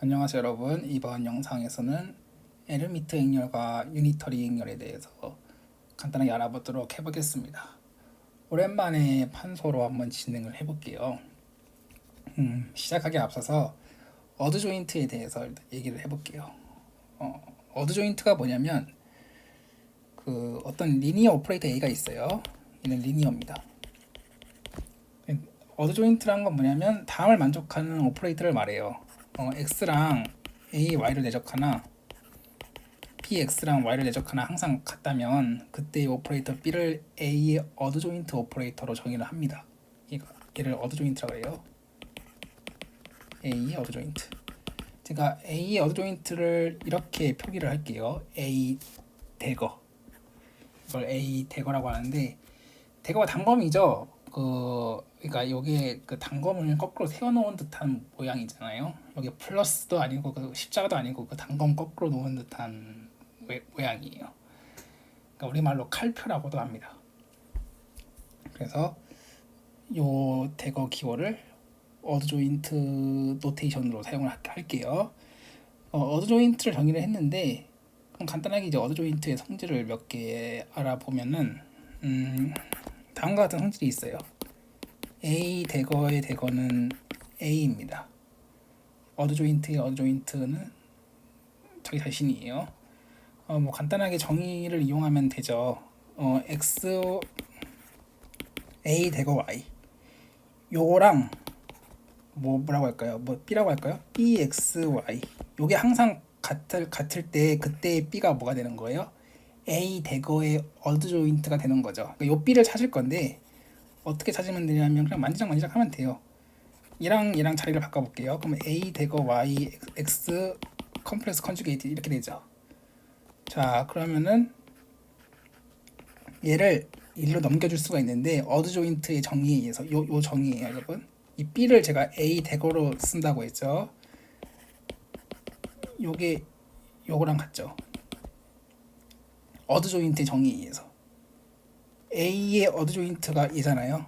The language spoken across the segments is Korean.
안녕하세요 여러분. 이번 영상에서는 에르미트 행렬과 유니터리 행렬에 대해서 간단하게 알아보도록 해보겠습니다. 오랜만에 판소로 한번 진행을 해볼게요. 시작하기 앞서서 어드 조인트에 대해서 일단 얘기를 해볼게요. 어드 조인트가 뭐냐면 그 어떤 리니어 오퍼레이터 A가 있어요. 얘는 리니어입니다. 어드 조인트라는 건 뭐냐면 다음을 만족하는 오퍼레이터를 말해요. x랑 a, y를 내적하나 bx랑 y를 내적하나 항상 같다면 그때 이 오퍼레이터 b를 a의 어드 조인트 오퍼레이터로 정의를 합니다. 얘를 어드 조인트라고 해요. a의 어드 조인트. 제가 a의 어드 조인트를 이렇게 표기를 할게요. a 대거. 이걸 a 대거라고 하는데 대거가 단검이죠. 그러니까 여기에 그 단검을 거꾸로 세워놓은 듯한 모양이잖아요. 여기 플러스도 아니고 그 십자가도 아니고 그 단검 거꾸로 놓은 듯한 모양이에요. 그러니까 우리말로 칼표라고도 합니다. 그래서 요 대거 기호를 어드 조인트 노테이션으로 사용을 할게요. 어드 조인트를 정의를 했는데 그럼 간단하게 이제 어드 조인트의 성질을 몇 개 알아보면은 다음과 같은 성질이 있어요. A 대거의 대거는 A입니다. 어드 조인트의 어드 조인트는 자기 자신이에요. 뭐 간단하게 정의를 이용하면 되죠. X A 대거 Y 요거랑 뭐라고 할까요? 뭐 B라고 할까요? B X Y 요게 항상 같을 때 그때 B가 뭐가 되는 거예요? A 대거의 어드 조인트가 되는 거죠. 그러니까 요 B를 찾을 건데 어떻게 찾으면 되냐면 그냥 만지작 하면 돼요. 얘랑 자리를 바꿔볼게요. 그럼 A 대거 Y X 컴플렉스 컨주게이트 이렇게 되죠. 자 그러면은 얘를 일로 넘겨줄 수가 있는데 어드 조인트의 정의에 의해서 요 정의예요 여러분. 이 B를 제가 A 대거로 쓴다고 했죠. 요게 요거랑 같죠. 어드 조인트의 정의에 의해서 A의 어드 조인트가 얘잖아요.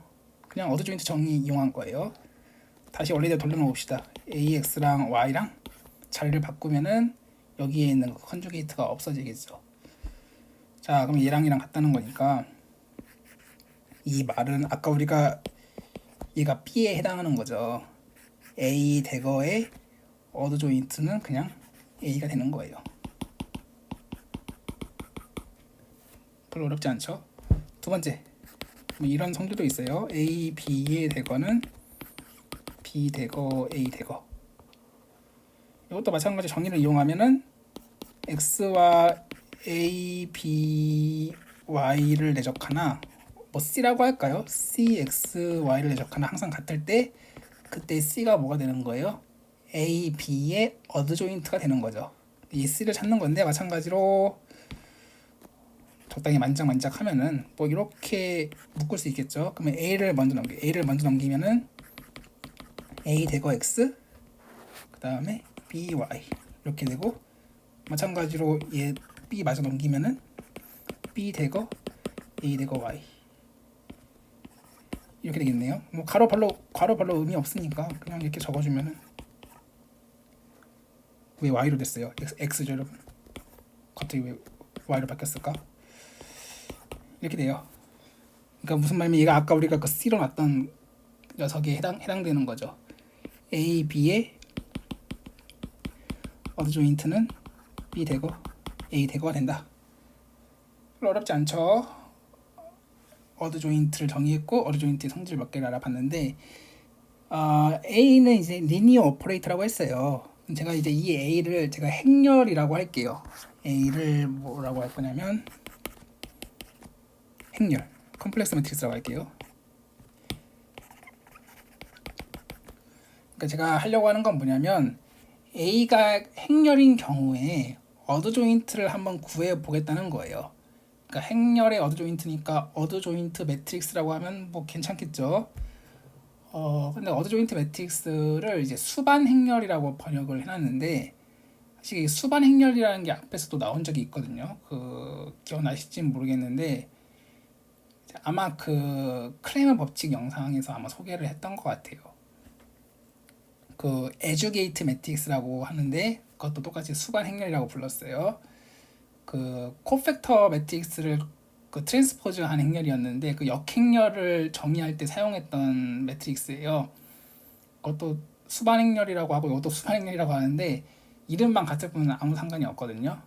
그냥 어드 조인트 정의 이용한 거예요. 다시 원래대로 돌려놓읍시다. AX랑 Y랑 자리를 바꾸면은 여기에 있는 컨주게이트가 없어지겠죠. 자 그럼 얘랑 같다는 거니까 이 말은 아까 우리가 얘가 B에 해당하는 거죠. A 대거의 어드 조인트는 그냥 A가 되는 거예요. 별로 어렵지 않죠? 두 번째 이런 성질도 있어요. A, B의 대거는 B 대거, A 대거. 이것도 마찬가지 정의를 이용하면은 X와 A, B, Y를 내적하나 뭐 C라고 할까요? C, X, Y를 내적하나 항상 같을 때 그때 C가 뭐가 되는 거예요? A, B의 어드 조인트가 되는 거죠. 이 C를 찾는 건데 마찬가지로 적당히 만지작 하면은 뭐 이렇게 묶을 수 있겠죠. 그러면 A를 먼저 넘기면은 A 대거 X 그 다음에 B, Y 이렇게 되고 마찬가지로 얘 B 마저 넘기면은 B 대거 A 대거 Y 이렇게 되겠네요. 뭐 가로 별로 의미 없으니까 그냥 이렇게 적어주면은 왜 Y로 됐어요? X죠 여러분. 갑자기 왜 Y로 바뀌었을까? 이렇게 돼요. 그러니까 무슨 말이면 얘가 아까 우리가 그 C로 놨던 녀석에 해당되는 거죠. A, B의 어드 조인트는 B 대거 A 대거가 된다. 어렵지 않죠? 어드 조인트를 정의했고 어드 조인트의 성질 몇 개를 알아봤는데 A는 이제 리니어 오퍼레이터라고 했어요. 제가 이제 이 A를 제가 행렬이라고 할게요. A를 뭐라고 할 거냐면 행렬, 컴플렉스 매트릭스라고 할게요. 그러니까 제가 하려고 하는 건 뭐냐면 A가 행렬인 경우에 어드 조인트를 한번 구해 보겠다는 거예요. 그러니까 행렬의 어드 조인트니까 어드 조인트 매트릭스라고 하면 뭐 괜찮겠죠. 근데 어드 조인트 매트릭스를 이제 수반 행렬이라고 번역을 해놨는데 사실 수반 행렬이라는 게 앞에서도 나온 적이 있거든요. 기억나실지 모르겠는데 아마 그 클레이머 법칙 영상에서 아마 소개를 했던 것 같아요. 그 에듀게이트 매트릭스라고 하는데 그것도 똑같이 수반 행렬이라고 불렀어요. 그 코팩터 매트릭스를 그 트랜스포즈한 행렬이었는데 그 역행렬을 정의할 때 사용했던 매트릭스예요. 그것도 수반 행렬이라고 하고 이것도 수반 행렬이라고 하는데 이름만 같을 뿐은 아무 상관이 없거든요.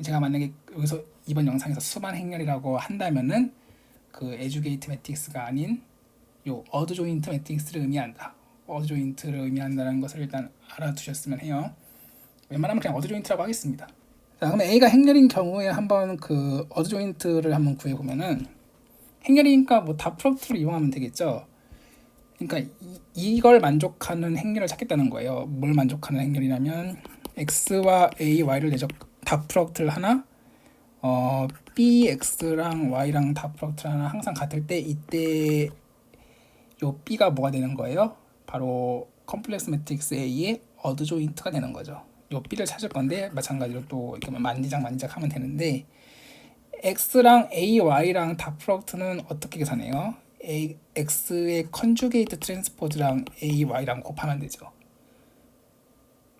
제가 만약에 여기서 이번 영상에서 수반 행렬이라고 한다면은 그 에듀게이트 매트릭스가 아닌 요 어드 조인트 매트릭스를 의미한다. 어드 조인트를 의미한다는 것을 일단 알아두셨으면 해요. 웬만하면 그냥 어드 조인트라고 하겠습니다. 자, 그럼 A가 행렬인 경우에 한번 그 어드 조인트를 한번 구해 보면은 행렬이니까 뭐 다 프로덕트를 이용하면 되겠죠. 그러니까 이걸 만족하는 행렬을 찾겠다는 거예요. 뭘 만족하는 행렬이냐면 x와 a, y를 내적 다 프로덕트를 하나 bx랑 y랑 다 프로덕트를 하나 항상 같을 때 이때 요 b가 뭐가 되는 거예요? 바로 컴플렉스 매트릭스 A의 어드 조인트가 되는 거죠. 요 b를 찾을 건데 마찬가지로 또 이렇게 만지작 하면 되는데 x랑 a, y랑 다 프로덕트는 어떻게 계산해요? x의 컨주게이트 트랜스포즈랑 a, y랑 곱하면 되죠.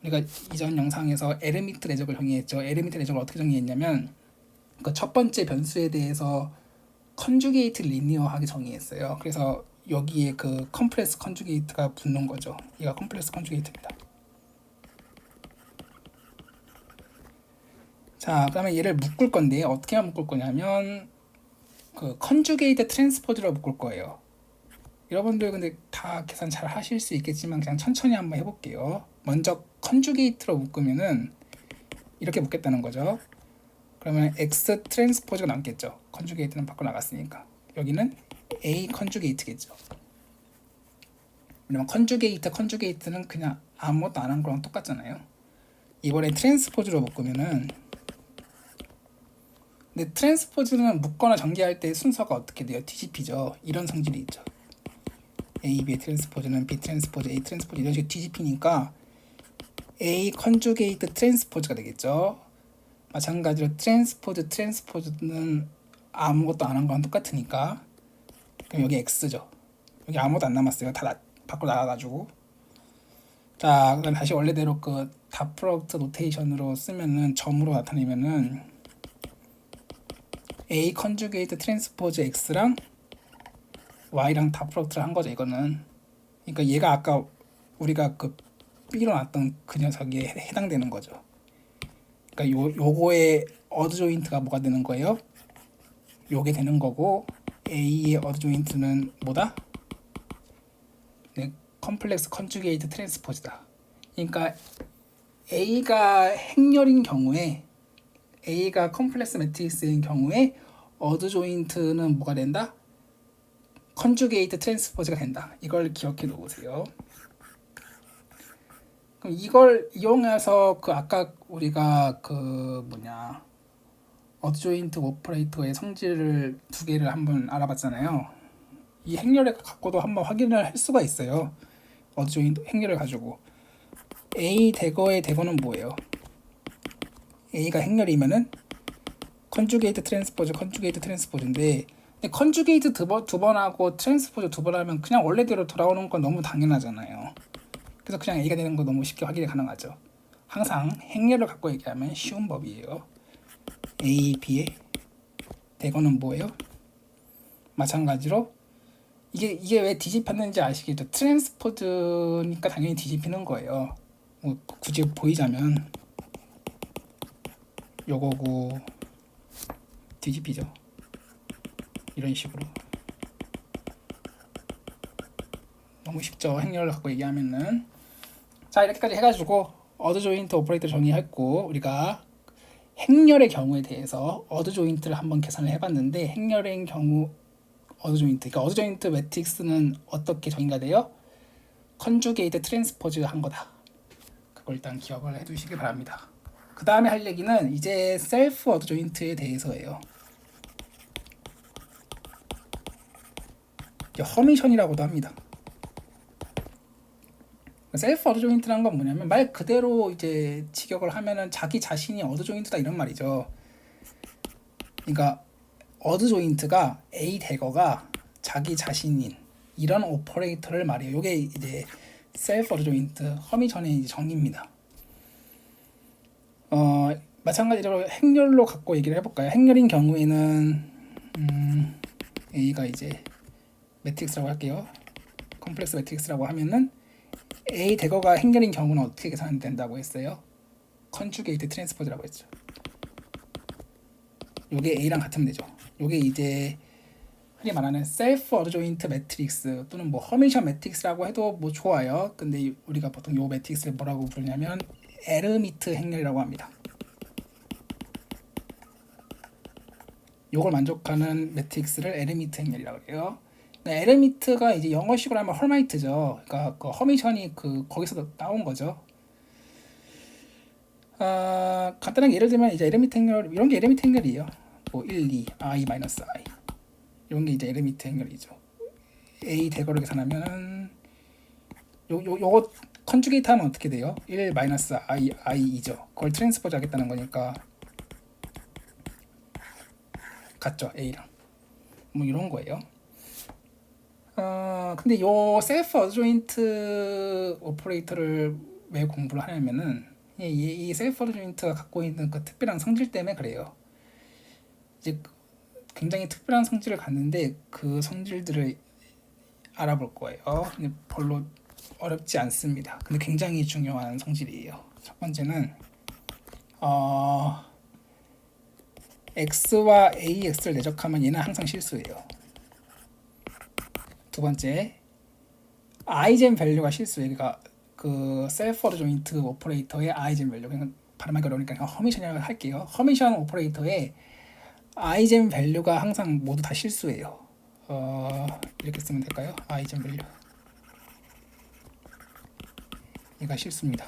우리가 이전 영상에서 에르미트 내적을 정의했죠. 에르미트 내적을 어떻게 정의했냐면 그 첫 번째 변수에 대해서 컨주게이트 리니어하게 정의했어요. 그래서 여기에 그 컴플렉스 컨주게이트가 붙는 거죠. 얘가 컴플렉스 컨주게이트입니다. 자, 그다음에 얘를 묶을 건데 어떻게 묶을 거냐면 그 컨주게이트 트랜스포즈로 묶을 거예요. 여러분들 근데 다 계산 잘 하실 수 있겠지만 그냥 천천히 한번 해볼게요. 먼저 컨주게이트로 묶으면은 이렇게 묶겠다는 거죠. 그러면 x 트랜스포즈가 남겠죠. 컨주게이트는 밖으로 나갔으니까 여기는 a 컨주게이트겠죠. 왜냐면 컨주게이트는 그냥 아무것도 안 한 거랑 똑같잖아요. 이번에 트랜스포즈로 묶으면은 근데 트랜스포즈는 묶거나 전개할 때 순서가 어떻게 돼요? 뒤집히죠. 이런 성질이 있죠. A, B의 트랜스포즈는 B 트랜스포즈, A 트랜스포즈 이런 식으로 뒤집히니까 A 컨주게이트 트랜스포즈가 되겠죠. 마찬가지로 트랜스포즈는 아무것도 안 한 거랑 똑같으니까 그럼 여기 X죠. 여기 아무것도 안 남았어요. 다 밖으로 나가가지고. 자, 그럼 다시 원래대로 그 닷 프로덕트 노테이션으로 쓰면은 점으로 나타내면은 A 컨주게이트 트랜스포즈 X랑 Y랑 다 프로덕트를 한 거죠. 이거는 그러니까 얘가 아까 우리가 그 B로 놨던 그 녀석에 해당되는 거죠. 그러니까 요거의 어드 조인트가 뭐가 되는 거예요? 요게 되는 거고 A의 어드 조인트는 뭐다? 네, 컴플렉스 컨주게이트 트랜스포즈다. 그러니까 A가 행렬인 경우에 A가 컴플렉스 매트릭스인 경우에 어드 조인트는 뭐가 된다? 컨주게이트 트랜스포즈가 된다. 이걸 기억해 놓으세요. 그럼 이걸 이용해서 그 아까 우리가 그 어드 조인트 오퍼레이터의 성질을 두 개를 한번 알아봤잖아요. 이 행렬을 갖고도 한번 확인을 할 수가 있어요. 어드 조인트 행렬을 가지고 A 대거의 대거는 뭐예요? A가 행렬이면은 컨주게이트 트랜스포즈인데 근데 컨주게이트 두 번 하고 트랜스포즈 두 번 하면 그냥 원래대로 돌아오는 건 너무 당연하잖아요. 그래서 그냥 A가 되는 거 너무 쉽게 확인이 가능하죠. 항상 행렬을 갖고 얘기하면 쉬운 법이에요. A, B의 대거는 뭐예요? 마찬가지로 이게 왜 뒤집혔는지 아시겠죠? 트랜스포즈니까 당연히 뒤집히는 거예요. 뭐 굳이 보이자면 요거고 뒤집히죠. 이런 식으로 너무 쉽죠. 행렬을 갖고 얘기하면은 자 이렇게까지 해가지고 어드 조인트 오퍼레이터 정의했고 우리가 행렬의 경우에 대해서 어드 조인트를 한번 계산을 해봤는데 행렬의 경우 어드 조인트 그러니까 어드 조인트 매트릭스는 어떻게 정의가 돼요? 컨주게이트 트랜스포즈 한 거다. 그걸 일단 기억을 해두시기 바랍니다. 그 다음에 할 얘기는 이제 셀프 어드 조인트에 대해서예요. 허미션이라고도 합니다. 셀프 어드 조인트라는 건 뭐냐면 말 그대로 이제 직역을 하면은 자기 자신이 어드 조인트다 이런 말이죠. 그러니까 어드 조인트가 A 대거가 자기 자신인 이런 오퍼레이터를 말해요. 이게 이제 셀프 어드조인트 허미션의 이제 정의입니다. 마찬가지로 행렬로 갖고 얘기를 해볼까요? 행렬인 경우에는 A가 이제 매트릭스라고 할게요. 컴플렉스 매트릭스라고 하면은 A 대거가 행렬인 경우는 어떻게 계산된다고 했어요? 컨주게이트 트랜스포즈라고 했죠. 요게 A랑 같으면 되죠. 요게 이제 흔히 말하는 셀프 어드조인트 매트릭스 또는 뭐 허미션 매트릭스라고 해도 뭐 좋아요. 근데 우리가 보통 요 매트릭스를 뭐라고 부르냐면 에르미트 행렬이라고 합니다. 요걸 만족하는 매트릭스를 에르미트 행렬이라고 해요. 에르미트가 이제 영어식으로 하면 헐마이트죠. 그러니까 그 허미션이 거기서 나온 거죠. 간단하게 예를 들면 이제 에르미트 행렬 이런 게 에르미트 행렬이에요. 뭐 1, 2, i 마이너스 i 이런 게 이제 에르미트 행렬이죠. a 대거를 계산하면은 요거 컨주게이트 하면 어떻게 돼요? 1 마이너스 i이죠. 그걸 트랜스포즈 하겠다는 거니까 같죠, a랑. 뭐 이런 거예요. 근데 요 셀프 어드조인트 오퍼레이터를 왜 공부를 하냐면은 이 셀프 어드조인트가 갖고 있는 그 특별한 성질 때문에 그래요. 이제 굉장히 특별한 성질을 갖는데 그 성질들을 알아볼 거예요. 근데 별로 어렵지 않습니다. 근데 굉장히 중요한 성질이에요. 첫 번째는 x와 ax를 내적하면 얘는 항상 실수예요. 두 번째, igen 밸류가 실수예요. 그러니까 그 셀프 어드조인트 오퍼레이터의 igen 밸류. 그냥 발음하기 어려우니까 그냥 허미션이라고 할게요. 허미션 오퍼레이터의 igen 밸류가 항상 모두 다 실수예요. 이렇게 쓰면 될까요? igen 밸류. 얘가 실수입니다.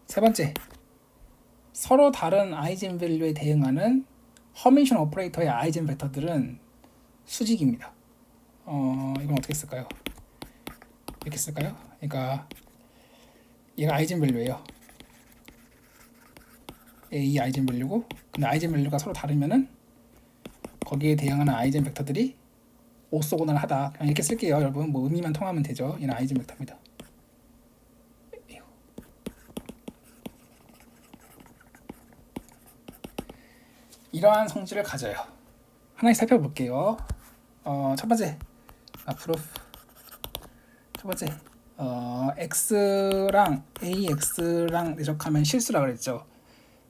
세 번째, 서로 다른 igen 밸류에 대응하는 허미션 오퍼레이터의 igen 벡터들은 수직입니다. 이건 어떻게 쓸까요? 이렇게 쓸까요? 그러니까 얘가 아이젠 밸류예요. A 아이젠 밸류고, 근데 아이젠 밸류가 서로 다르면은 거기에 대응하는 아이젠 벡터들이 오소고날 하다. 그냥 이렇게 쓸게요, 여러분. 뭐 의미만 통하면 되죠. 얘는 아이젠 벡터입니다. 이러한 성질을 가져요. 하나씩 살펴볼게요. 첫 번째, 앞으로 첫 번째, x랑 ax랑 내적하면 실수라 그랬죠.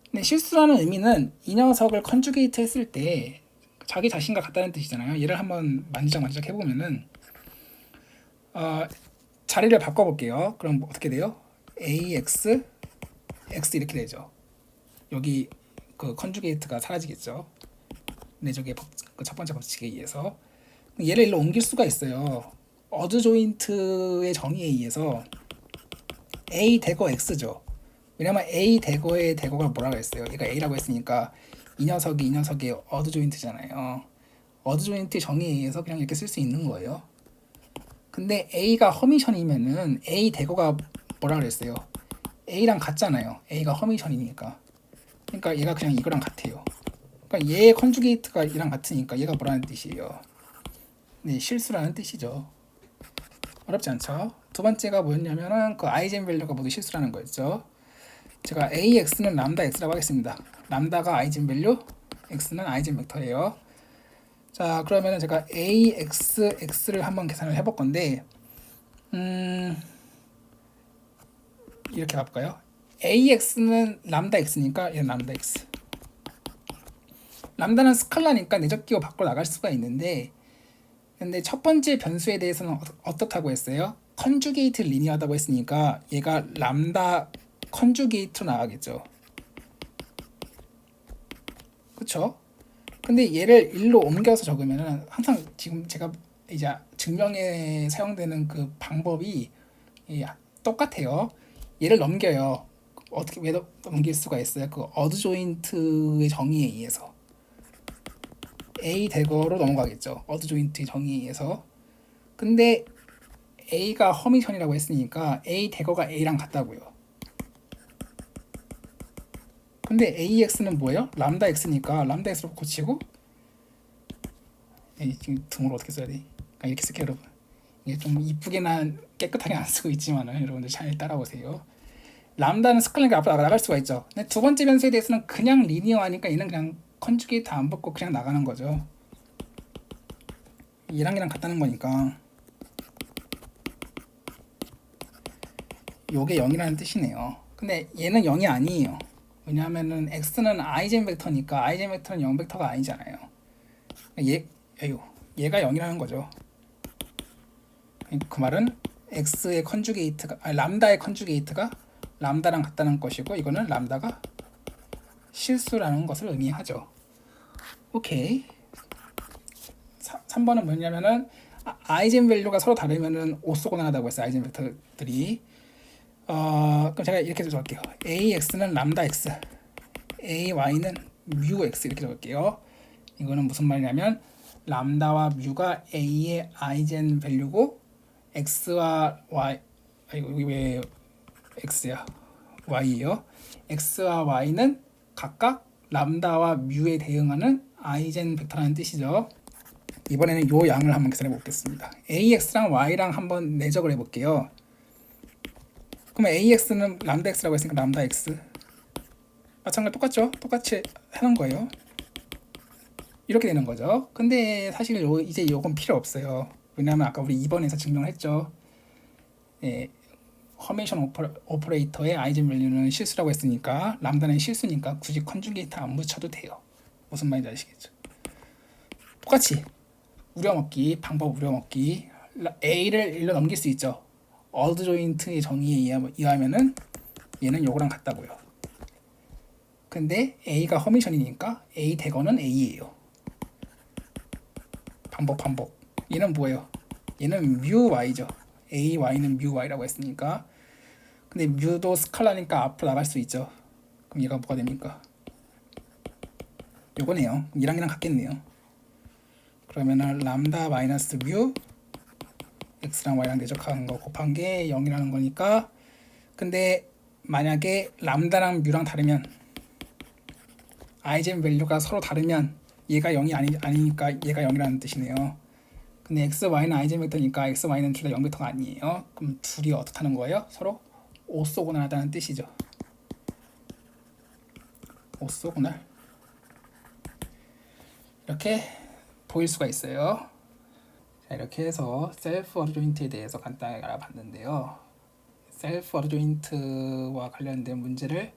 근데 실수라는 의미는 이 녀석을 컨주게이트 했을 때 자기 자신과 같다는 뜻이잖아요. 얘를 한번 만지작 해보면은 자리를 바꿔볼게요. 그럼 뭐 어떻게 돼요? ax x 이렇게 되죠. 여기 그 컨주게이트가 사라지겠죠. 내적의 첫 번째 법칙에 의해서 얘를 일로 옮길 수가 있어요. 어드조인트의 정의에 의해서 a 대거 x죠. 왜냐면 a 대거의 대거가 뭐라고 했어요? 얘가 a라고 했으니까 이 녀석이 어드조인트잖아요. 어드조인트의 정의에 의해서 그냥 이렇게 쓸 수 있는 거예요. 근데 a가 허미션이면은 a 대거가 뭐라 그랬어요? a랑 같잖아요. a가 허미션이니까. 그러니까 얘가 그냥 이거랑 같아요. 그러니까 얘의 컨주게이트가 얘랑 같으니까 얘가 뭐라는 뜻이에요? 네, 실수라는 뜻이죠. 어렵지 않죠? 두 번째가 뭐였냐면은 그 아이젠 밸류가 모두 실수라는 거였죠. 제가 AX는 람다 X라고 하겠습니다. 람다가 아이젠 밸류, X는 아이젠 벡터예요. 자, 그러면은 제가 AX를 한번 계산을 해볼 건데, 이렇게 가볼까요? AX는 람다 X니까 얘는 람다 X. 람다는 스칼라니까 내적 기호 밖으로 나갈 수가 있는데, 근데 첫 번째 변수에 대해서는 어떻다고 했어요? 컨주게이트 리니어하다고 했으니까 얘가 람다 컨주게이트로 나가겠죠. 그쵸? 근데 얘를 1로 옮겨서 적으면은 항상 지금 제가 이제 증명에 사용되는 그 방법이 똑같아요. 얘를 넘겨요. 어떻게 왜 넘길 수가 있어요? 그 어드조인트의 정의에 의해서. A 대거로 넘어가겠죠. 어드조인트의 정의에 의해서. 근데 A가 허미션이라고 했으니까 A 대거가 A랑 같다고요. 근데 AX는 뭐예요? 람다 X니까 람다 X로 고치고 지금 등으로 어떻게 써야 돼? 이렇게 쓸게요, 여러분. 이게 좀 이쁘게나 깨끗하게 안 쓰고 있지만은 여러분들 잘 따라오세요. 람다는 스칼링이 앞으로 나갈 수가 있죠. 근데 두 번째 변수에 대해서는 그냥 리니어하니까 얘는 그냥 컨주게이트 안 붙고 그냥 나가는 거죠. 얘랑 같다는 거니까 요게 0이라는 뜻이네요. 근데 얘는 0이 아니에요. 왜냐하면은 x는 i젠 벡터니까 i젠 벡터는 0 벡터가 아니잖아요. 얘가 0이라는 거죠. 그 말은 x의 컨주게이트가 람다의 컨주게이트가 람다랑 같다는 것이고 이거는 람다가 실수라는 것을 의미하죠. 오케이. 3번은 뭐냐면은 아이젠 밸류가 서로 다르면은 오소곤할하다고 했어요. 아이젠 벡터들이. 그럼 제가 이렇게 적을게요. AX는 람다 X, AY는 뮤 X 이렇게 적을게요. 이거는 무슨 말이냐면 람다와 뮤가 A의 아이젠 밸류고 X와 Y 여기 왜 X야? Y예요. X와 Y는 각각 람다와 뮤에 대응하는 아이젠 벡터라는 뜻이죠. 이번에는 요 양을 한번 계산해 보겠습니다. AX랑 Y랑 한번 내적을 해볼게요. 그러면 AX는 람다 X라고 했으니까 람다 X 마찬가지로 똑같죠? 똑같이 하는 거예요. 이렇게 되는 거죠. 근데 사실 이제 요건 필요 없어요. 왜냐하면 아까 우리 2번에서 증명했죠. 허메이션 오퍼레이터의 아이젠 밸류는 실수라고 했으니까 람다는 실수니까 굳이 컨주게이트 안 붙여도 돼요. 무슨 말인지 아시겠죠? 똑같이 우려먹기 방법 우려먹기 A를 1로 넘길 수 있죠. 어드 조인트의 정의에 의하면은 얘는 요거랑 같다고요. 근데 A가 허미션이니까 A 대거는 A예요. 반복. 얘는 뭐예요? 얘는 뮤 Y죠. A, Y는 뮤 Y라고 했으니까. 근데 뮤도 스칼라니까 앞으로 나갈 수 있죠. 그럼 얘가 뭐가 됩니까? 요거네요. 얘랑 같겠네요. 그러면은 람다 마이너스 뮤 x랑 y랑 대적하는 거 곱한 게 0이라는 거니까. 근데 만약에 람다랑 뮤랑 다르면 아이젠 밸류가 서로 다르면 얘가 0이 아니니까 얘가 0이라는 뜻이네요. 근데 x, y는 아이젠 벡터니까 x, y는 둘 다 0 벡터가 아니에요. 그럼 둘이 어떻다는 거예요? 서로 오소고날하다는 뜻이죠. 오소고날 이렇게 보일 수가 있어요. 자, 이렇게 해서 셀프 어드 조인트에 대해서 간단하게 알아봤는데요. 셀프 어드 조인트와 관련된 문제를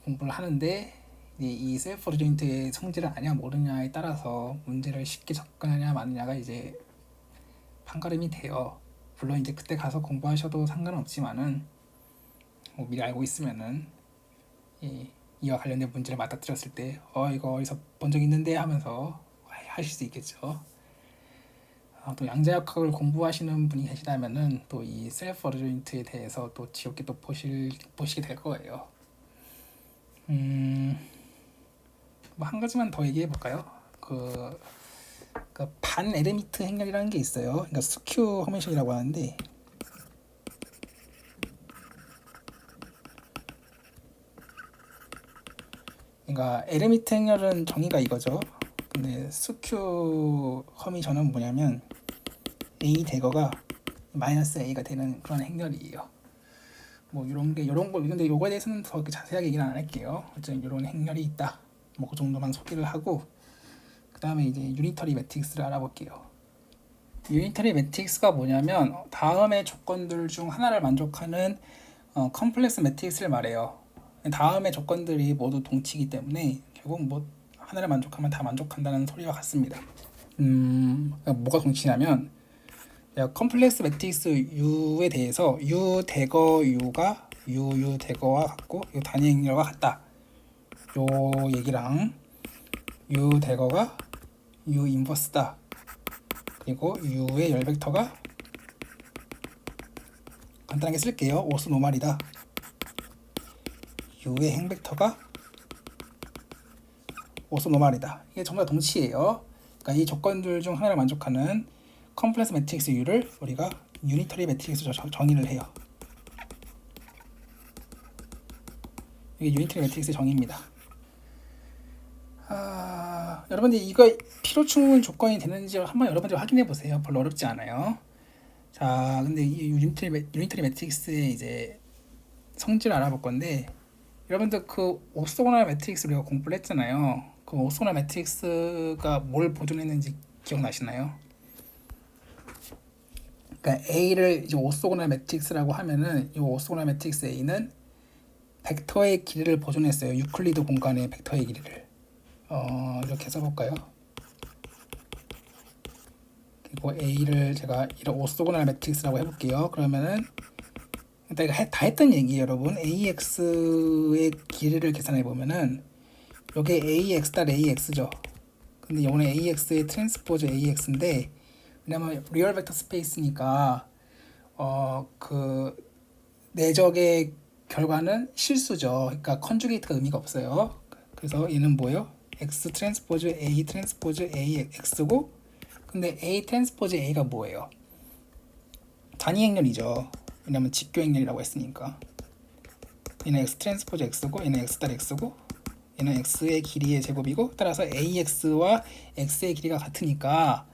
공부를 하는데 이 셀프 어드 조인트의 성질을 아냐 모르냐에 따라서 문제를 쉽게 접근하냐 마느냐가 이제 판가름이 돼요. 물론 이제 그때 가서 공부하셔도 상관없지만은 뭐 미리 알고 있으면은 이와 관련된 문제를 맞닥뜨렸을 때 이거 어디서 본 적 있는데 하면서 하실 수 있겠죠. 또 양자역학을 공부하시는 분이 계시다면은 또 이 셀프 어드 조인트에 대해서 또 지겹게 또 보시게 될 거예요. 뭐 한 가지만 더 얘기해 볼까요? 그 반 에르미트 행렬이라는 게 있어요. 그러니까 스큐 허메이션이라고 하는데 그러니까 에르미트 행렬은 정의가 이거죠. 근데 스큐 허미션은 뭐냐면 A 대거가 마이너스 A가 되는 그런 행렬이에요. 뭐 이런 거 근데 요거에 대해서는 더 자세하게 얘기는 안 할게요. 어쨌든 이런 행렬이 있다. 뭐 그 정도만 소개를 하고 그 다음에 이제 유니터리 매트릭스를 알아볼게요. 유니터리 매트릭스가 뭐냐면 다음의 조건들 중 하나를 만족하는 컴플렉스 매트릭스를 말해요. 다음의 조건들이 모두 동치이기 때문에 결국 뭐 하나를 만족하면 다 만족한다는 소리와 같습니다. 뭐가 동치냐면 컴플렉스 매트릭스 U에 대해서 U 대거 U가 U 대거와 같고 이 단위 행렬과 같다. 요 얘기랑 U 대거가 U 인버스다. 그리고 U의 열 벡터가 간단하게 쓸게요. 오스노말이다. U의 행 벡터가 오스노말이다. 이게 전부 다 동치예요. 그러니까 이 조건들 중 하나를 만족하는 컴플렉스 매트릭스 U를 우리가 유니터리 매트릭스로 정의를 해요. 이게 유니터리 매트릭스의 정의입니다. 자, 여러분들 이거 필요 충분 조건이 되는지 한번 여러분들 확인해 보세요. 별로 어렵지 않아요. 자, 근데 이 유니터리 매트릭스의 이제 성질을 알아볼 건데, 여러분들 그 오소고날 매트릭스 우리가 공부를 했잖아요. 그 오소고날 매트릭스가 뭘 보존했는지 기억나시나요? 그러니까 A를 이제 오소고날 매트릭스라고 하면은 이 오소고날 매트릭스 A는 벡터의 길이를 보존했어요. 유클리드 공간의 벡터의 길이를. 이렇게 써볼까요? 그리고 A를 제가 이런 오소고날 매트릭스라고 해볼게요. 그러면은 일단 이거 다 했던 얘기예요, 여러분. AX의 길이를 계산해 보면은 이게 AX.AX죠. 근데 이거는 AX의 트랜스포즈 AX인데, 왜냐면 리얼 벡터 스페이스니까 그 내적의 결과는 실수죠. 그러니까 컨주게이트가 의미가 없어요. 그래서 얘는 뭐예요? X 트랜스포즈 A 트랜스포즈 AX고, 근데 A 트랜스포즈 A가 뭐예요? 단위 행렬이죠. 왜냐면 직교 행렬이라고 했으니까. 얘는 X 트랜스포즈 X고, 얘는 X 달 X고, 얘는 X의 길이의 제곱이고, 따라서 AX와 X의 길이가 같으니까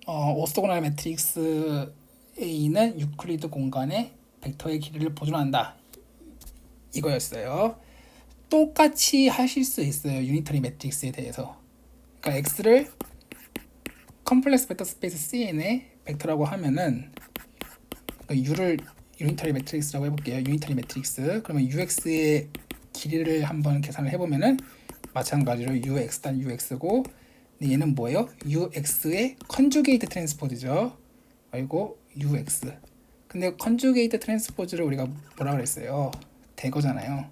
오소고날 매트릭스 A는 유클리드 공간에 벡터의 길이를 보존한다. 이거였어요. 똑같이 하실 수 있어요. 유니터리 매트릭스에 대해서. 그러니까 X를 컴플렉스 벡터 스페이스 Cn의 벡터라고 하면은 U를 유니터리 매트릭스라고 해볼게요. 유니터리 매트릭스. 그러면 UX의 길이를 한번 계산을 해보면은 마찬가지로 UX 단 UX고, 근데 얘는 뭐예요? UX의 컨주게이트 트랜스포즈죠. 그리고 UX. 근데 컨주게이트 트랜스포즈를 우리가 뭐라 그랬어요? 대거잖아요.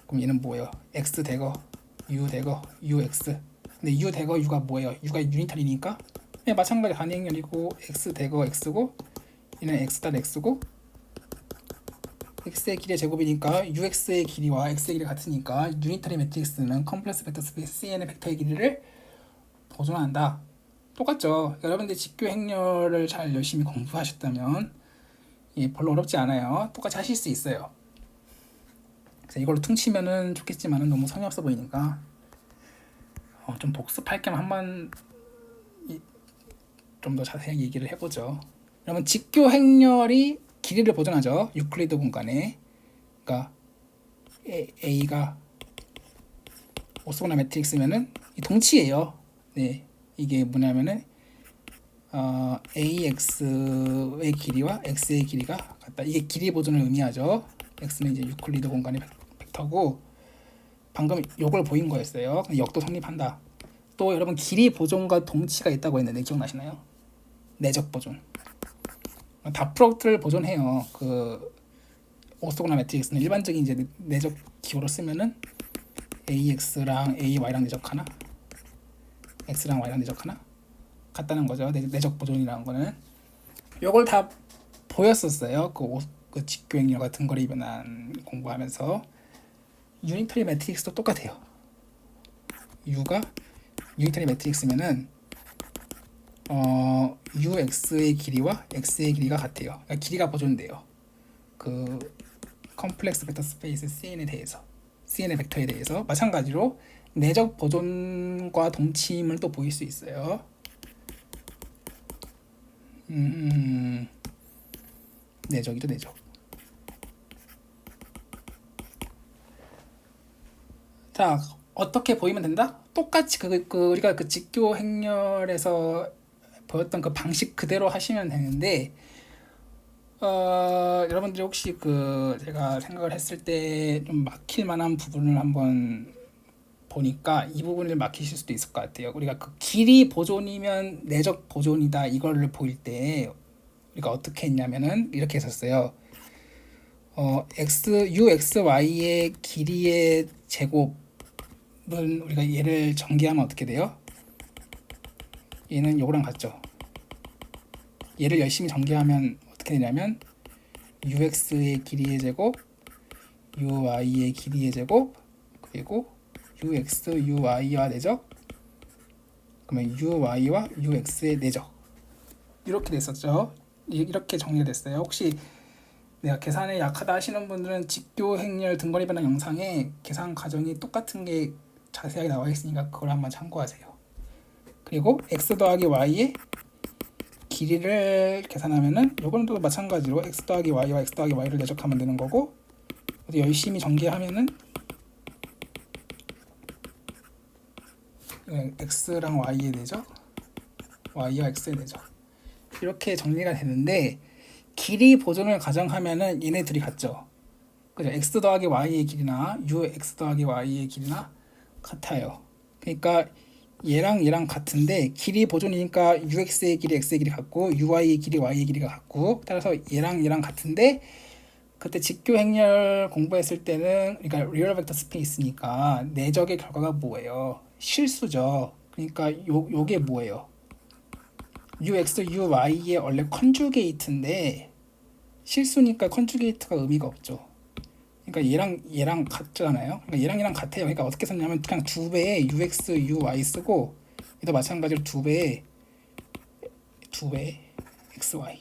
그럼 얘는 뭐예요? X 대거, U 대거, UX. 근데 U 대거 U가 뭐예요? U가 유니터리니까 네, 마찬가지 단위행렬이고 X 대거 X고, 얘는 X 단 X고, X의 길이의 제곱이니까 UX의 길이와 X의 길이가 같으니까 유니터리 매트릭스는 컴플렉스 벡터 스페이스 Cn의 벡터의 길이를 보존한다. 똑같죠. 여러분들 직교 행렬을 잘 열심히 공부하셨다면 별로 어렵지 않아요. 똑같이 하실 수 있어요. 그래서 이걸로 퉁치면은 좋겠지만은 너무 성의 없어 보이니까 좀 복습할 겸 한번 좀 더 자세히 얘기를 해보죠. 그러면 직교 행렬이 길이를 보존하죠. 유클리드 공간에. 그러니까 A가 오소고날 매트릭스면은 동치예요. 네, 이게 뭐냐면은 AX의 길이와 X의 길이가 같다. 이게 길이 보존을 의미하죠. X는 이제 유클리드 공간의 벡터고, 방금 요걸 보인 거였어요. 역도 성립한다. 또 여러분 길이 보존과 동치가 있다고 했는데 기억나시나요? 내적 보존. 다 프로덕트를 보존해요. 그 오소고날 매트릭스는 일반적인 이제 내적 기호로 쓰면은 AX랑 AY랑 내적하나, X랑 Y랑 내적하나 같다는 거죠. 내적 보존이라는 거는. 요걸 다 보였었어요. 그 직교 행렬과 등거리 변환 공부하면서. 유니터리 매트릭스도 똑같아요. U가 유니터리 매트릭스면은 UX의 길이와 X의 길이가 같아요. 그러니까 길이가 보존돼요. 그 컴플렉스 벡터 스페이스 Cn에 대해서, Cn의 벡터에 대해서 마찬가지로 내적 보존과 동침을 또 보일 수 있어요. 내적이죠, 내적. 자, 어떻게 보이면 된다? 똑같이 우리가 그 직교 행렬에서 보였던 그 방식 그대로 하시면 되는데, 여러분들이 혹시 제가 생각을 했을 때 좀 막힐 만한 부분을 한번 보니까 이 부분을 막히실 수도 있을 것 같아요. 우리가 그 길이 보존이면 내적 보존이다 이거를 보일 때 우리가 어떻게 했냐면은 이렇게 했었어요. UXY의 길이의 제곱은 우리가 얘를 전개하면 어떻게 돼요? 얘는 요거랑 같죠. 얘를 열심히 전개하면 어떻게 되냐면 UX의 길이의 제곱, UY의 길이의 제곱, 그리고 UX, UY와 내적, 그러면 UY와 UX의 내적, 이렇게 됐었죠. 이렇게 정리가 됐어요. 혹시 내가 계산에 약하다 하시는 분들은 직교 행렬 등거리 변환 영상에 계산 과정이 똑같은 게 자세하게 나와 있으니까 그걸 한번 참고하세요. 그리고 x 더하기 y의 길이를 계산하면은 요거는 또 마찬가지로 x 더하기 y와 x 더하기 y를 내적하면 되는 거고, 열심히 전개하면은 x랑 y의 내적, y와 x의 내적, 이렇게 정리가 되는데, 길이 보존을 가정하면은 얘네 둘이 같죠. 그죠? x 더하기 y의 길이나 ux 더하기 y의 길이나 같아요. 그러니까 얘랑 얘랑 같은데 길이 보존이니까 ux의 길이 x의 길이 같고 uy의 길이 y의 길이가 같고, 따라서 얘랑 얘랑 같은데, 그때 직교 행렬 공부했을 때는, 그러니까 리얼 벡터 스페이스니까 내적의 결과가 뭐예요? 실수죠. 그러니까 요게 뭐예요? ux, uy의 원래 컨주게이트인데 실수니까 컨주게이트가 의미가 없죠. 그러니까 얘랑 같잖아요. 그러니까 얘랑 같아요. 그러니까 어떻게 썼냐면 그냥 2배의 ux, uy 쓰고, 얘도 마찬가지로 2배의 xy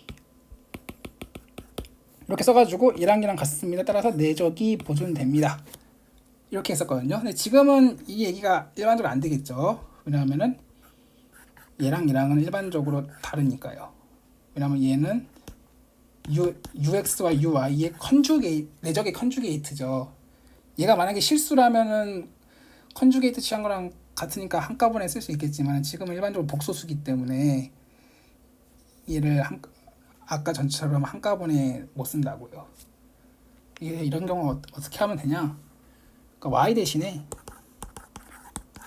이렇게 써가지고 얘랑 같습니다. 따라서 내적이 보존됩니다. 이렇게 했었거든요. 근데 지금은 이 얘기가 일반적으로 안 되겠죠. 왜냐하면은 얘랑은 일반적으로 다르니까요. 왜냐하면 얘는 ux와 uy의 내적의 컨주게이트죠. 얘가 만약에 실수라면은 컨주게이트 취한 거랑 같으니까 한꺼번에 쓸 수 있겠지만, 지금은 일반적으로 복소수기 때문에 얘를 아까 전처럼 한꺼번에 못 쓴다고요. 이런 경우 어떻게 하면 되냐? 그러니까 y 대신에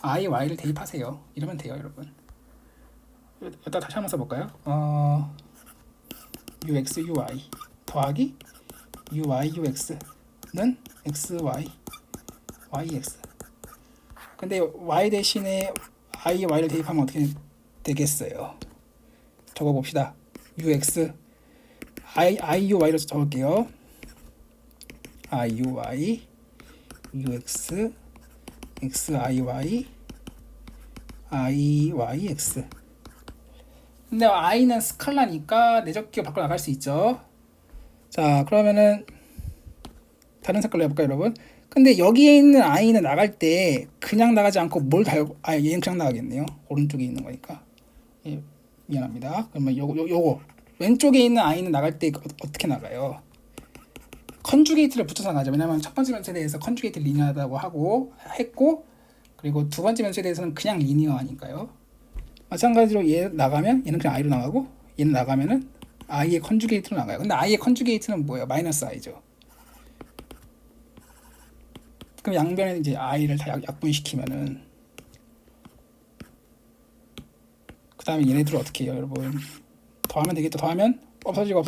y를 대입하세요. 이러면 돼요, 여러분. 일단 다시 한번 써볼까요? ux, uy 더하기 uy, ux는 xy, yx. 근데 y 대신에 y를 대입하면 어떻게 되겠어요? 적어봅시다. ux, iuy로 적을게요. iuy, ux, xiy, iyx. 근데 i는 스칼라니까 내적기호 밖으로 나갈 수 있죠. 자, 그러면은 다른 색깔로 해볼까요, 여러분? 근데 여기에 있는 i는 나갈 때 그냥 나가지 않고 뭘 달고, 얘는 그냥 나가겠네요. 오른쪽에 있는 거니까. 예, 미안합니다. 그러면 요거 왼쪽에 있는 i는 나갈 때 어떻게 나가요? 컨주게이트를 붙여서 나가죠. 왜냐면 첫 번째 변수에 대해서 컨주게이트 리니어하다고 했고, 그리고 두 번째 변수에 대해서는 그냥 리니어하니까요. 마찬가지로 얘 나가면 얘는 그냥 i로 나가고, 얘는 나가면은 i의 컨주게이트로 나가요. 근데 i의 컨주게이트는 뭐예요? 마이너스 i죠. 그럼 양변에 이제 i를 다 약분시키면은, 그 다음에 얘네들을 어떻게 해요, 여러분? 더하면 되겠죠. 더하면 없어지고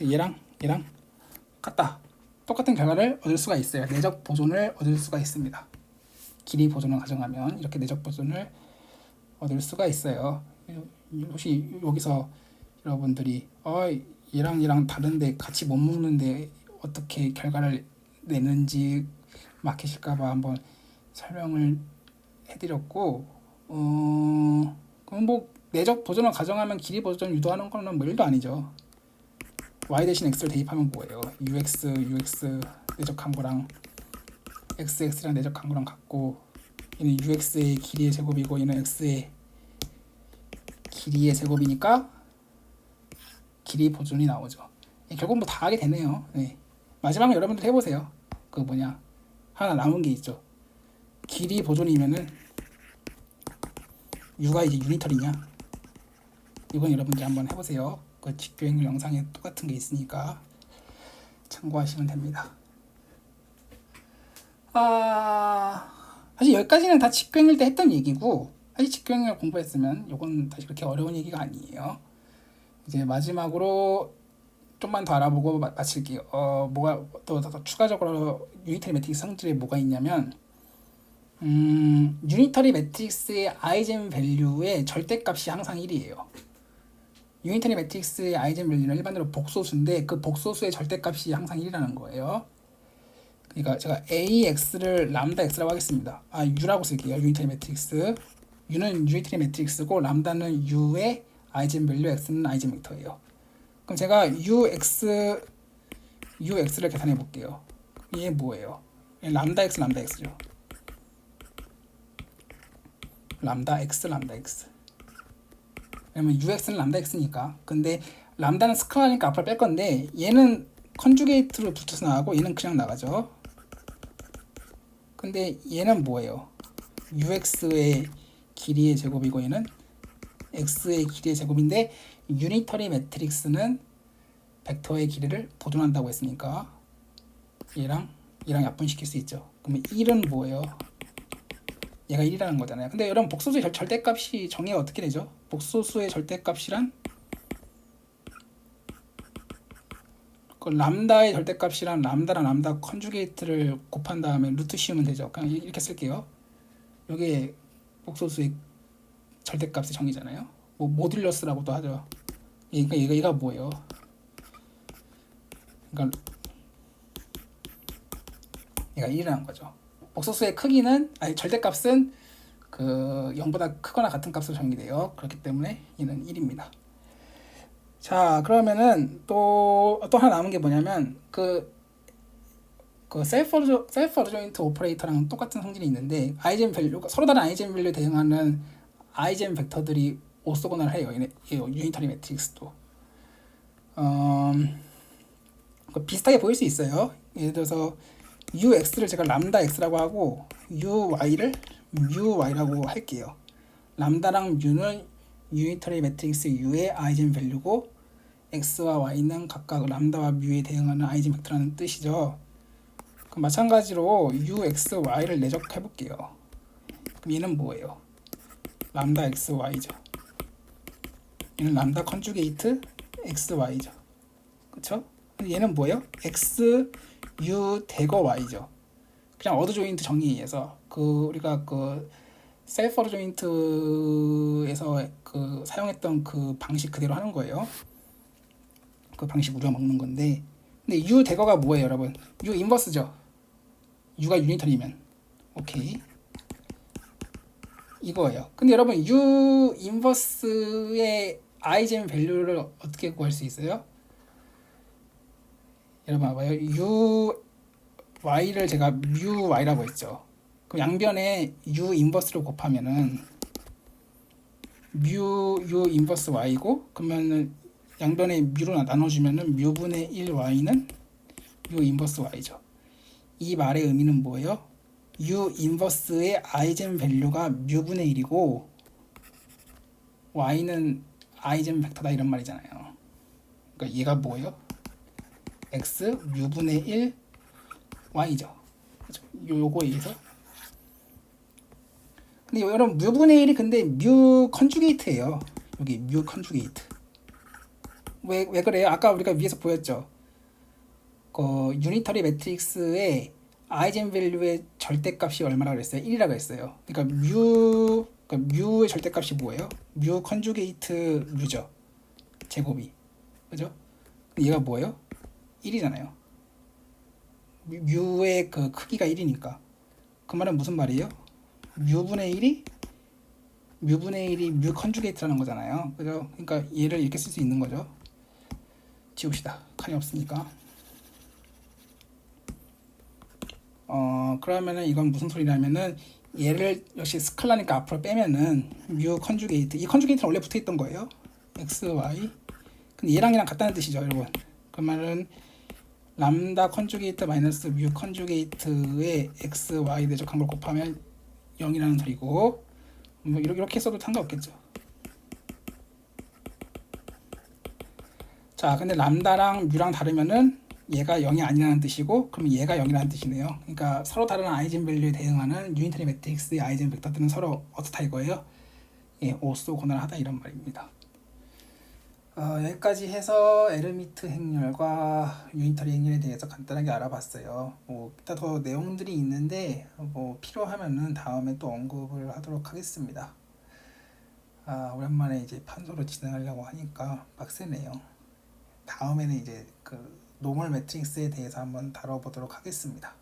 얘랑 같다. 똑같은 결과를 얻을 수가 있어요. 내적 보존을 얻을 수가 있습니다. 길이 보존을 가정하면 이렇게 내적 보존을 얻을 수가 있어요. 혹시 여기서 여러분들이 얘랑 다른데 같이 못 먹는데 어떻게 결과를 내는지 막히실까봐 한번 설명을 해드렸고, 그럼 뭐 내적 보존을 가정하면 길이 보존 유도하는 거는 뭐 일도 아니죠. y 대신 x를 대입하면 뭐예요? ux 내적한 거랑 x랑 내적한 거랑 같고, 얘는 ux의 길이의 제곱이고 얘는 x의 길이의 제곱이니까 길이 보존이 나오죠. 결국 뭐 다 하게 되네요. 네. 마지막에 여러분들 해보세요. 그 뭐냐, 하나 남은 게 있죠. 길이 보존이면은 u가 이제 유니털이냐, 이건 여러분들이 한번 해보세요. 그 직교행률 영상에 똑같은 게 있으니까 참고하시면 됩니다. 사실 여기까지는 다 직교행률 때 했던 얘기고, 사실 직교행률 공부했으면 이건 다시 그렇게 어려운 얘기가 아니에요. 이제 마지막으로 좀만 더 알아보고 마칠게요. 뭐가 또 추가적으로 유니터리 매트릭스 성질에 뭐가 있냐면, 유니터리 매트릭스의 아이젠 밸류의 절대값이 항상 1이에요. 유니터리 매트릭스의 아이젠 밸류는 일반적으로 복소수인데 그 복소수의 절대값이 항상 1이라는 거예요. 그러니까 제가 AX를 람다 X라고 하겠습니다. U라고 쓸게요. 유니터리 매트릭스. U는 유니터리 매트릭스고 람다는 U의 아이젠 밸류, X는 아이젠 벡터예요. 그럼 제가 UX를 계산해 볼게요. 이게 뭐예요? 람다 x 람다 x죠. 람다 x 람다 x. 왜냐면 ux는 람다 x니까. 근데 람다는 스칼라니까 앞으로 뺄 건데 얘는 컨주게이트로 붙여서 나가고 얘는 그냥 나가죠. 근데 얘는 뭐예요? ux의 길이의 제곱이고 얘는 x의 길이의 제곱인데 유니터리 매트릭스는 벡터의 길이를 보존한다고 했으니까 얘랑 약분시킬 수 있죠. 그러면 1은 뭐예요? 얘가 1이라는 거잖아요. 근데 여러분 복소수의 절대값이 정의가 어떻게 되죠? 복소수의 절대값이란 그 람다의 절대값이란 람다랑 람다 컨주게이트를 곱한 다음에 루트 씌우면 되죠. 그냥 이렇게 쓸게요. 이게 복소수의 절대값의 정의잖아요. 뭐 모듈러스라고도 하죠. 그러니까 얘가 뭐예요? 그러니까 얘가 1이라는 거죠. 복소수의 크기는 절대값은 그 0보다 크거나 같은 값으로 정의돼요. 그렇기 때문에 얘는 1입니다. 자, 그러면은 또 하나 남은 게 뭐냐면 그 셀프 어드조인트 오퍼레이터랑 똑같은 성질이 있는데 아이젠 밸류가 서로 다른 아이젠 밸류에 대응하는 아이젠 벡터들이 오소고날 해요. 유니터리 매트릭스도 비슷하게 보일 수 있어요. 예를 들어서 ux를 제가 람다 x라고 하고 uy를 μy라고 할게요. 람다랑 u는 유니터리 매트릭스 u의 아이젠 밸류고 x와 y는 각각 람다와 뮤에 대응하는 아이젠 벡터라는 뜻이죠. 그럼 마찬가지로 ux, y를 내적해 볼게요. 그럼 얘는 뭐예요? 람다 x, y죠. 얘는 람다 컨주게이트 x, y죠. 그쵸? 얘는 뭐예요? x, u 대거 y죠. 그냥 어드 조인트 정의에 의해서 우리가 셀프 어드 조인트에서 사용했던 그 방식 그대로 하는 거예요. 그 방식 우리가 먹는 건데, 근데 u 대거가 뭐예요, 여러분? u 인버스죠. u가 유니터리면 오케이 이거예요. 근데 여러분 u 인버스의 아이젠 밸류를 어떻게 구할 수 있어요? 여러분 봐봐요. u y를 제가 mu y라고 했죠. 그럼 양변에 u 인버스로 곱하면은 u 인버스 y고, 그러면은 양변에 mu로 나눠주면은 mu분의 1 y는 u 인버스 y죠. 이 말의 의미는 뭐예요? u 인버스의 아이젠 밸류가 mu분의 1이고 y는 아이젠 벡터다 이런 말이잖아요. 그러니까 얘가 뭐예요? x mu분의 1 y죠. 요거에 의해서. 근데 여러분 mu분의 1이 근데 mu 컨주게이트예요. 여기 mu 컨주게이트. 왜 그래요? 아까 우리가 위에서 보였죠. 유니터리 매트릭스의 아이젠 밸류의 절대값이 얼마라고 그랬어요? 1이라고 했어요. 그러니까 뮤의 절대값이 뭐예요? 뮤 컨주게이트 뮤죠. 제곱이. 그죠? 얘가 뭐예요? 1이잖아요. 뮤의 그 크기가 1이니까. 그 말은 무슨 말이에요? 뮤분의 1이 뮤 컨주게이트라는 거잖아요. 그죠? 그러니까 얘를 이렇게 쓸 수 있는 거죠. 지웁시다. 칸이 없으니까. 그러면은 이건 무슨 소리냐면은 얘를 역시 스칼라니까 앞으로 빼면은 뮤 컨주게이트, 이 컨주게이트는 원래 붙어있던 거예요. x, y. 근데 얘랑이랑 같다는 뜻이죠, 여러분. 그 말은 람다 컨주게이트 마이너스 뮤 컨주게이트의 x, y 대적한 걸 곱하면 0이라는 소리고, 뭐 이렇게 써도 상관없겠죠. 자, 근데 람다랑 뮤랑 다르면은 얘가 0이 아니라는 뜻이고, 그럼 얘가 0이라는 뜻이네요. 그러니까 서로 다른 아이젠 밸류에 대응하는 유니터리 매트릭스의 아이젠 벡터들은 서로 어떻다 이거예요? 예, 오소고날하다 이런 말입니다. 여기까지 해서 에르미트 행렬과 유니터리 행렬에 대해서 간단하게 알아봤어요. 이따 더 내용들이 있는데 필요하면은 다음에 또 언급을 하도록 하겠습니다. 오랜만에 이제 판소로 진행하려고 하니까 빡세네요. 다음에는 이제 노멀 매트릭스에 대해서 한번 다뤄보도록 하겠습니다.